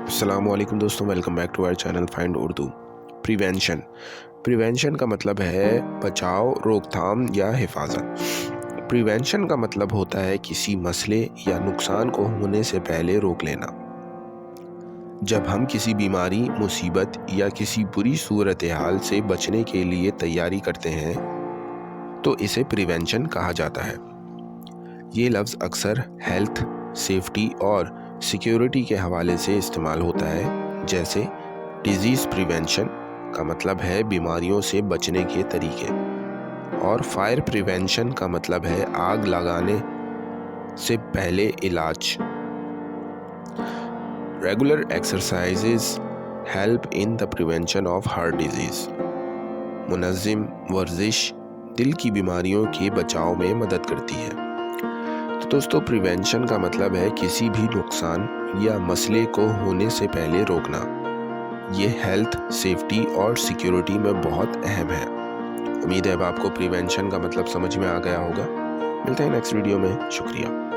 السلام علیکم دوستوں، welcome back to our channel find Urdu. Prevention کا مطلب ہے بچاؤ، روک تھام یا حفاظت۔ پریونشن کا مطلب ہوتا ہے کسی مسئلے یا نقصان کو ہونے سے پہلے روک لینا۔ جب ہم کسی بیماری، مصیبت یا کسی بری صورتحال سے بچنے کے لیے تیاری کرتے ہیں تو اسے پریونشن کہا جاتا ہے۔ یہ لفظ اکثر ہیلتھ، سیفٹی اور سیکیورٹی کے حوالے سے استعمال ہوتا ہے، جیسے ڈیزیز پریونشن کا مطلب ہے بیماریوں سے بچنے کے طریقے، اور فائر پریونشن کا مطلب ہے آگ لگانے سے پہلے علاج۔ Regular exercises help in the prevention of heart disease. منظم ورزش دل کی بیماریوں کے بچاؤ میں مدد کرتی ہے۔ تو دوستو، پریونشن کا مطلب ہے کسی بھی نقصان یا مسئلے کو ہونے سے پہلے روکنا۔ یہ ہیلتھ، سیفٹی اور سیکیورٹی میں بہت اہم ہے۔ امید ہے اب آپ کو پریونشن کا مطلب سمجھ میں آ گیا ہوگا۔ ملتے ہیں نیکسٹ ویڈیو میں۔ شکریہ۔